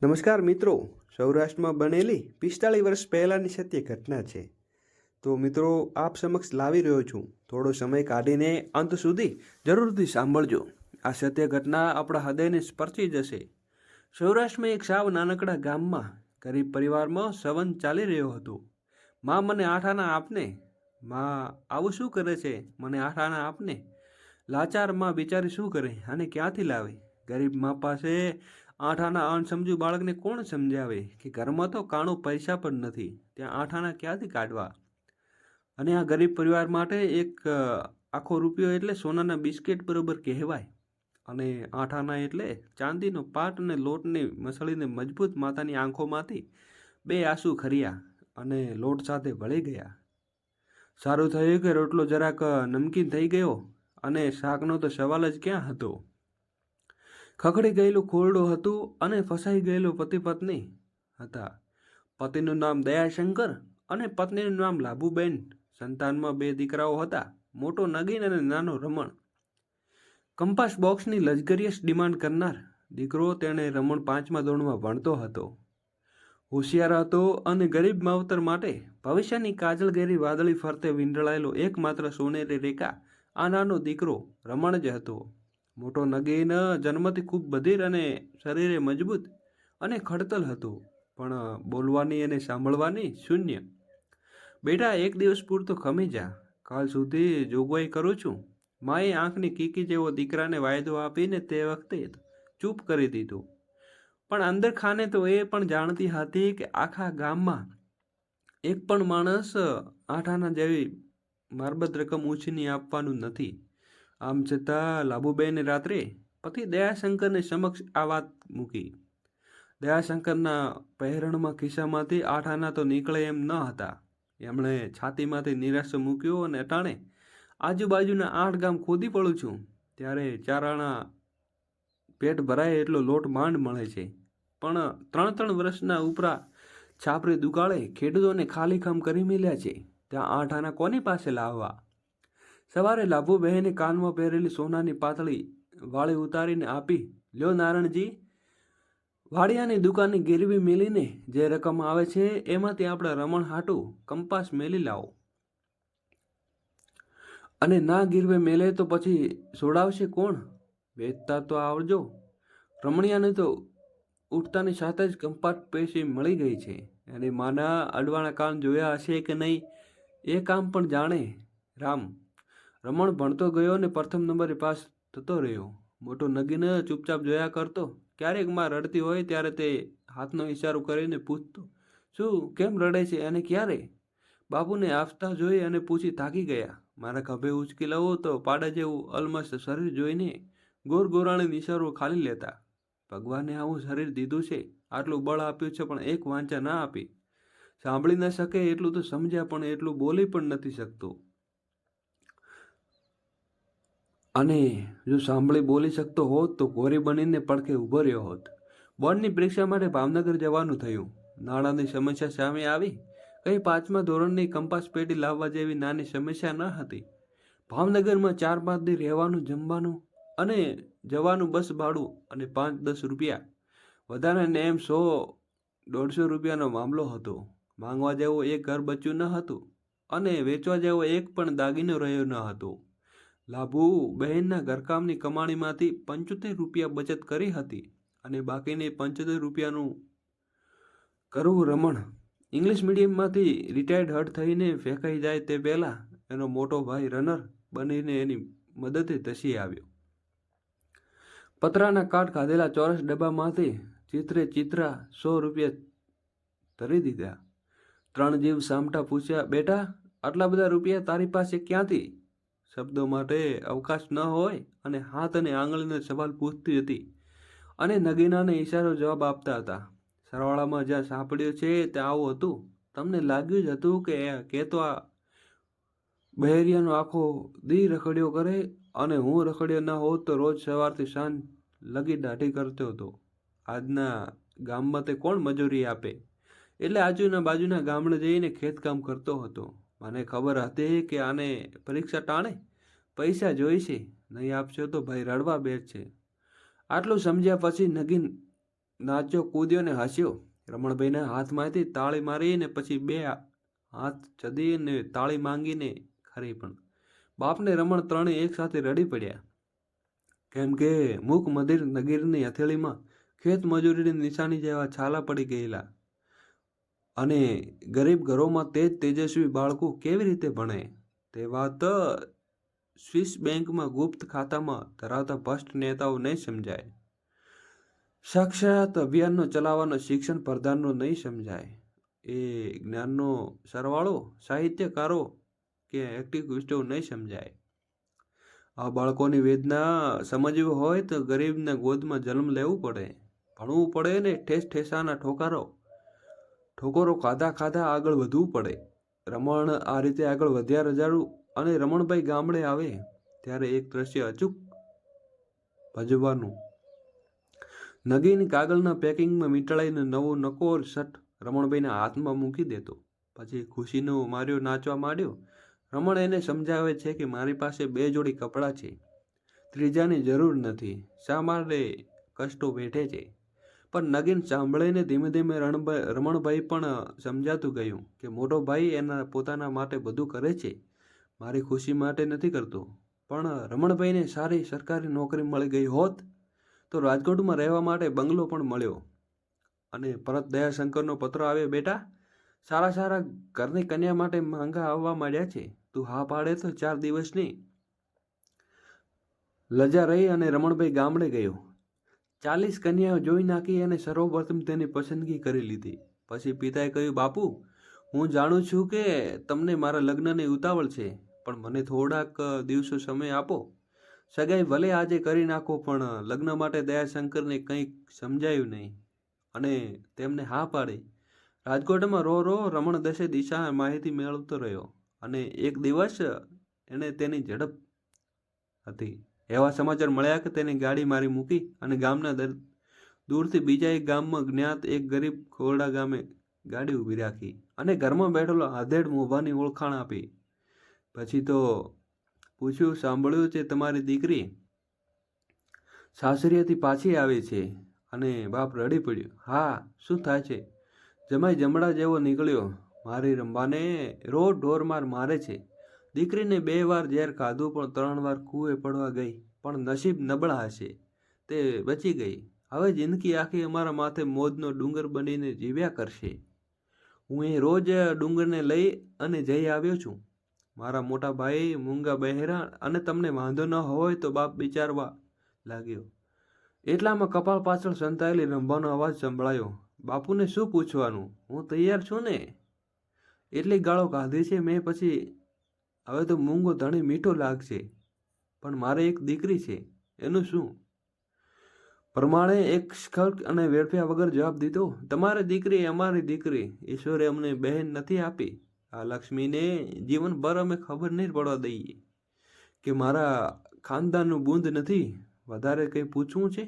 નમસ્કાર મિત્રો, સૌરાષ્ટ્રમાં બનેલી 45 વર્ષ પહેલાંની સત્ય ઘટના છે. તો મિત્રો, આપ સમક્ષ લાવી રહ્યો છું. થોડો સમય કાઢીને અંત સુધી જરૂરથી સાંભળજો. આ સત્ય ઘટના આપણા હૃદયને સ્પર્શી જશે. સૌરાષ્ટ્રમાં એક સાવ નાનકડા ગામમાં ગરીબ પરિવારમાં સંવંત ચાલી રહ્યો હતો. માં, મને 8 આના આપને. માં, આવું શું કરે છે? મને 8 આના આપને. લાચાર માં બિચારી શું કરે અને ક્યાંથી લાવે? ગરીબ મા પાસે 8 આના અણસમજુ બાળકને કોણ સમજાવે કે ઘરમાં તો કાણું પૈસા પણ નથી, ત્યાં 8 આના ક્યાંથી કાઢવા? અને આ ગરીબ પરિવાર માટે એક આખો રૂપિયો એટલે સોનાના બિસ્કિટ બરોબર કહેવાય. અને 8 આના એટલે ચાંદીનો પાટ અને લોટને મસળીને મજબૂત માતાની આંખોમાંથી 2 આંસુ ખર્યા અને લોટ સાથે ભળી ગયા. સારું થયું કે રોટલો જરાક નમકીન થઈ ગયો અને શાકનો તો સવાલ જ ક્યાં હતો. ખખડી ગયેલું ખોરડું હતું અને ફસાઈ ગયેલું પતિ પત્ની હતા. પતિનું નામ દયાશંકર અને પત્નીનું નામ લાભુબેન. સંતાનમાં 2 દીકરાઓ હતા, મોટો નગીન અને નાનો રમણ. કંપાસ બોક્સની લક્ઝરિયસ ડિમાન્ડ કરનાર દીકરો. તેણે રમણ 5મા ધોરણમાં ભણતો હતો. હોશિયાર હતો અને ગરીબ માવતર માટે ભવિષ્યની કાજલઘેરી વાદળી ફરતે વીંટળાયેલો એકમાત્ર સોનેરી રેખા આ નાનો દીકરો રમણ જ હતો. મોટો નગીન જન્મથી ખૂબ બધિર અને શરીરે મજબૂત અને ખડતલ હતો, પણ બોલવાની અને સાંભળવાની શૂન્ય. બેટા, એક દિવસ પૂરતો ખમી જા, કાલ સુધી જોગવાઈ કરું છું. માએ આંખની કીકી જેવો દીકરાને વાયદો આપીને તે વખતે ચૂપ કરી દીધું. પણ અંદર ખાને તો એ પણ જાણતી હતી કે આખા ગામમાં એક પણ માણસ 8 આના જેવી મારબત રકમ ઉછીની આપવાનું નથી. આમ છતાં લાભુબેને રાત્રે પતિ દયાશંકરને સમક્ષ આ વાત મૂકી. દયાશંકરના પહેરણમાં ખિસ્સામાંથી 8 આના તો નીકળે એમ ન હતા. એમણે છાતીમાંથી નિરાશ મૂક્યો અને અટાણે આજુબાજુના 8 ગામ ખોદી પડું છું ત્યારે 4 આણા પેટ ભરાય એટલો લોટ માંડ મળે છે. પણ 3 વર્ષના ઉપરા છાપરી દુકાળે ખેડૂતોને ખાલી ખમ કરી મેલ્યા છે. ત્યાં 8 આના કોની પાસે લાવવા? સવારે લાભુબહેને કાનમાં પહેરેલી સોનાની પાતળી વાળી ઉતારીને આપી. લ્યો નારણજી, વાડિયાની દુકાનની ગીરવી મેલીને જે રકમ આવે છે એમાંથી આપણે રમણ હાટું કંપાસ મેલી લાવો. અને ના ગીરવે મેલે તો પછી છોડાવશે કોણ? વેચતા તો આવજો. રમણિયાને તો ઉઠતાની સાથે જ કંપાસ પેશી મળી ગઈ છે. એની માના અડવાણા કાન જોયા હશે કે નહીં એ કામ પણ જાણે. રામ, રમણ ભણતો ગયો ને પ્રથમ નંબરે પાસ થતો રહ્યો. મોટો નગીન ચૂપચાપ જોયા કરતો. ક્યારેક માં રડતી હોય ત્યારે તે હાથનો ઇશારો કરીને પૂછતો, શું, કેમ રડે છે અને ક્યારે? બાપુને આફતા જોઈ અને પૂછી થાકી ગયા. મારા ખભે ઉચકી લઉં તો પાડા જેવું અલમસ્ત શરીર જોઈને ગોર ગોરાણી નિશારો ખાલી લેતા. ભગવાને આવું શરીર દીધું છે, આટલું બળ આપ્યું છે, પણ એક વાંચા ના આપી. સાંભળી ન શકે એટલું તો સમજ્યા, પણ એટલું બોલી પણ નથી શકતો. અને જો સાંભળી બોલી શકતો હોત તો ગોરી બનીને પડખે ઊભો રહ્યો હોત. બોર્ડની પરીક્ષા માટે ભાવનગર જવાનું થયું. નાણાંની સમસ્યા સામે આવી. કંઈ 5મા ધોરણની કંપાસ પેટી લાવવા જેવી નાની સમસ્યા ન હતી. ભાવનગરમાં 4-5 દી રહેવાનું, જમવાનું અને જવાનું બસ ભાડું અને 5-10 રૂપિયા. વધારે એમ 100-150 રૂપિયાનો મામલો હતો. માંગવા જેવું એક ઘર બચ્યું ન હતું અને વેચવા જેવો એક પણ દાગીનો રહ્યો ન હતો. લાભુ બહેનના ઘરકામની કમાણીમાંથી 75 રૂપિયા બચત કરી હતી અને બાકીની 75 રૂપિયાનું કરવું રમણ. ઇંગ્લિશ મીડિયમમાંથી રિટાયર્ડ હટ થઈને ફેંકાઈ જાય તે પહેલાં એનો મોટો ભાઈ રનર બનીને એની મદદે ધસી આવ્યો. પતરાના કાટ ખાધેલા ચોરસ ડબ્બામાંથી ચિત્રા 100 રૂપિયા ધરી દીધા. 3 જીવ સામટા પૂછ્યા, બેટા, આટલા બધા રૂપિયા તારી પાસે ક્યાંથી? શબ્દો માટે અવકાશ ન હોય અને હાથ અને આંગળીનો સવાલ પૂછતી હતી અને નગીનાને ઈશારો જવાબ આપતા હતા. સરવાળામાં જ્યાં સાંભળ્યું છે ત્યાં આવું હતું. તમને લાગ્યું જ હતું કે તો આ બહેરિયાનો આખો દી રખડ્યો કરે અને હું રખડ્યો ન હોત તો રોજ સવારથી સાંજ લગી દાઢી કરતો હતો. આજના ગામમાં તે કોણ મજૂરી આપે? એટલે આજુના બાજુના ગામડે જઈને ખેતકામ કરતો હતો. મને ખબર હતી કે આને પરીક્ષા ટાણે પૈસા જોઈશે, નહીં આપશો તો ભાઈ રડવા બેસશે. આટલું સમજ્યા પછી નગીન નાચ્યો, કૂદ્યો ને હસ્યો. રમણભાઈના હાથમાંથી તાળી મારીને પછી બે હાથ ચદીને તાળી માંગીને ખરી પણ બાપને રમણ ત્રણેય એક સાથે રડી પડ્યા. કેમ કે મૂક મધિર નગીરની હથેળીમાં ખેત મજૂરીની નિશાની જેવા છાલા પડી ગયેલા અને ગરીબ ઘરોમાં તેજસ્વી બાળકો કેવી રીતે ભણે તે વાત સ્વિસ બેંકમાં ગુપ્ત ખાતામાં ધરાવતા ભ્રષ્ટ નેતાઓ નહીં સમજાય. સાક્ષાત અભિયાનનો ચલાવવાનો શિક્ષણ પ્રધાનનો નહીં સમજાય. એ જ્ઞાનનો સરવાળો સાહિત્યકારો કે એક્ટિવિસ્ટો નહીં સમજાય. આ બાળકોની વેદના સમજવી હોય તો ગરીબના ગોદમાં જન્મ લેવું પડે, ભણવું પડે ને ઠેસ ઠેસાના ઠોકરો ખાધા આગળ વધવું પડે. રમણ આ રીતે આગળ વધ્યા રજાડું અને રમણભાઈ ગામડે આવે ત્યારે એક દ્રશ્ય અચૂક ભજવવાનું. નગીન કાગળના પેકિંગમાં મીઠાઈને નવો નકોર શર્ટ રમણભાઈના હાથમાં મૂકી દેતો. પછી ખુશીનો માર્યો નાચવા માંડ્યો. રમણ એને સમજાવે છે કે મારી પાસે 2 જોડી કપડાં છે, ત્રીજાની જરૂર નથી. શા માટે કષ્ટો વેઠે છે? પણ નગીન સાંભળીને ધીમે ધીમે રમણભાઈ પણ સમજાતું ગયું કે મોટો ભાઈ એના પોતાના માટે બધું કરે છે, મારી ખુશી માટે નથી કરતો. પણ રમણભાઈને સારી સરકારી નોકરી મળી ગઈ હોત તો રાજકોટમાં રહેવા માટે બંગલો પણ મળ્યો. અને પરત દયાશંકરનો પત્ર આવ્યો, બેટા સારા ઘરની કન્યા માટે માંગા આવવા માંડ્યા છે, તું હા પાડે તો 4 દિવસની લજા રહી અને રમણભાઈ ગામડે ગયો. 40 કન્યાઓ જોઈ નાખી અને સર્વપ્રથમ તેની પસંદગી કરી લીધી. પછી પિતાએ કહ્યું, બાપુ હું જાણું છું કે તમને મારા લગ્નની ઉતાવળ છે, પણ મને થોડાક દિવસો સમય આપો. સગાઈ ભલે આજે કરી નાખો, પણ લગ્ન માટે દયાશંકરને કંઈક સમજાયું નહીં અને તેમને હા પાડી. રાજકોટમાં રો રમણ દસે દિશા માહિતી મેળવતો રહ્યો અને એક દિવસ એને તેની ઝડપ હતી. એવા સમાચાર મળ્યા કે તેની ગાડી મારી મૂકી અને ગામના દૂરથી બીજા એક ગામમાં જ્ઞાત એક ગરીબ ખોરડા ગામે ગાડી ઊભી રાખી અને ઘરમાં બેઠેલો આધેડ મોભાની ઓળખાણ આપી. પછી તો પૂછ્યું, સાંભળ્યું છે તમારી દીકરી સાસરીએથી પાછી આવી છે? અને બાપ રડી પડ્યો. હા, શું થાય છે? જમાઈ જમડા જેવો નીકળ્યો, મારી રંભાને રોજ ઢોરમાર મારે છે. દીકરીને 2 વાર ઝેર ખાધું, પણ 3 વાર કૂએ પડવા ગઈ, પણ નસીબ નબળા હશે, તે બચી ગઈ. હવે જિંદગી આખી અમારા માથે મોજનો ડુંગર બનીને જીવ્યા કરશે. હું એ રોજ ડુંગરને લઈ અને જઈ આવ્યો છું. મારા મોટા ભાઈ મૂંગા બહેરા અને તમને વાંધો ન હોય તો બાપ વિચારવા લાગ્યો. એટલામાં કપાળ પાછળ સંતાયેલી રંભાનો અવાજ સંભળાયો, બાપુને શું પૂછવાનું, હું તૈયાર છું ને. એટલી ગાળો કાઢી છે મેં. પછી હવે તો મૂંગો ધણી મીઠો લાગશે, પણ મારે એક દીકરી છે, એનું શું? પ્રમાણે એક સ્ખલ્ક અને વેડફ્યા વગર જવાબ દીધો, તમારી દીકરી અમારી દીકરી, ઈશ્વરે અમને બહેન નથી આપી. આ લક્ષ્મીને જીવનભર અમે ખબર નહીં પડવા દઈએ કે મારા ખાનદાનનું બૂંદ નથી. વધારે કંઈ પૂછવું છે?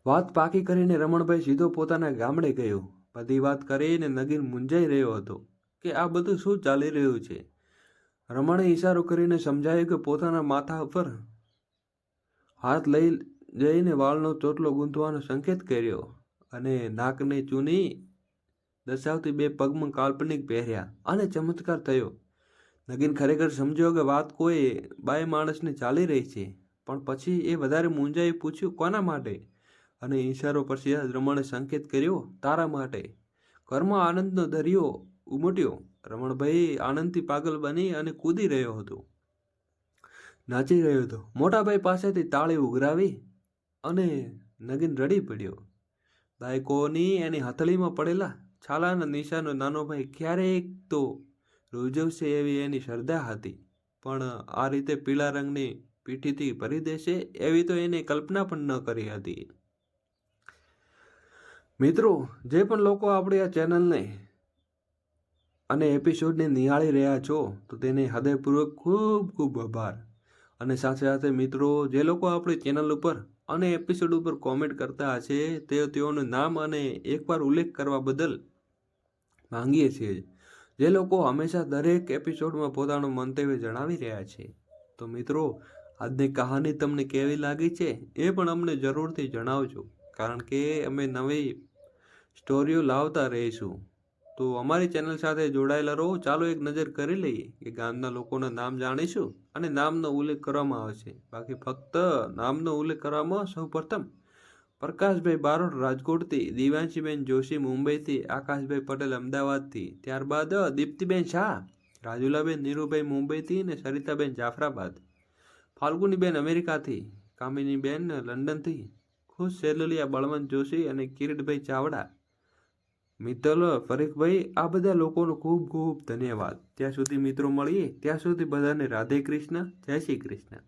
વાત પાકી કરીને રમણભાઈ સીધો પોતાના ગામડે ગયો. બધી વાત કરીને નગીન મૂંઝાઈ રહ્યો હતો કે આ બધું શું ચાલી રહ્યું છે. રમણે ઈશારો કરીને સમજાયું કે પોતાના માથા ઉપર હાથ લઈ જઈને વાળનો ચોટલો ગૂંથવાનો સંકેત કર્યો અને નાકને ચૂની દર્શાવતી 2 પગમાં કાલ્પનિક પહેર્યા અને ચમત્કાર થયો. નગીન ખરેખર સમજ્યો કે વાત કોઈ બાય માણસને ચાલી રહી છે, પણ પછી એ વધારે મૂંઝાઈ પૂછ્યું, કોના માટે? અને ઈશારો પછી રમણે સંકેત કર્યો, તારા માટે. ઘરમાં આનંદનો દરિયો ઉમટ્યો. રમણભાઈ આનંદથી પાગલ બની અને કૂદી રહ્યો હતો, નાચી રહ્યો હતો. મોટાભાઈ પાસેથી તાળી ઉઘરાવી અને નગીન રડી પડ્યો. દાયકોની એની હથેળીમાં પડેલા છાલાના નિશાનો નાનો ભાઈ ક્યારેક તો રૂજવશે એવી એની શ્રદ્ધા હતી, પણ આ રીતે પીળા રંગની પીઠીથી ભરી દેશે એવી તો એને કલ્પના પણ ન કરી હતી. મિત્રો, જે પણ લોકો આપણી આ ચેનલને અને એપિસોડને નિહાળી રહ્યા છો તો તેને હૃદયપૂર્વક ખૂબ ખૂબ આભાર. અને સાથે સાથે મિત્રો, જે લોકો આપણી ચેનલ ઉપર અને એપિસોડ ઉપર કોમેન્ટ કરતા હશે તેઓનું નામ અને એકવાર ઉલ્લેખ કરવા બદલ માંગીએ છીએ. જે લોકો હંમેશા દરેક એપિસોડમાં પોતાનું મંતવ્ય જણાવી રહ્યા છે. તો મિત્રો, આજની કહાની તમને કેવી લાગી છે એ પણ અમને જરૂરથી જણાવજો. કારણ કે અમે નવી સ્ટોરીઓ લાવતા રહીશું. તો અમારી ચેનલ સાથે જોડાયેલા રહો. ચાલો એક નજર કરી લઈએ કે ગામના લોકોના નામ જાણીશું અને નામનો ઉલ્લેખ કરવામાં આવશે. બાકી ફક્ત નામનો ઉલ્લેખ કરવામાં સૌપ્રથમ પ્રકાશભાઈ બારોટ રાજકોટથી, દિવ્યાંશીબેન જોશી મુંબઈથી, આકાશભાઈ પટેલ અમદાવાદથી, ત્યારબાદ દીપ્તિબેન શાહ, રાજુલાબેન નીરુભાઈ મુંબઈથી અને સરિતાબેન જાફરાબાદ, ફાલ્ગુનીબેન અમેરિકાથી, કામિનીબેન લંડનથી, ખુશ સેલલિયા બળવંત જોશી અને કિરીટભાઈ ચાવડા, મિત્તલ ફરીકભાઈ, આ બધા લોકોનો ખૂબ ખૂબ ધન્યવાદ. ત્યાં સુધી મિત્રો મળીએ, ત્યાં સુધી બધાને રાધે કૃષ્ણ, જય શ્રી કૃષ્ણ.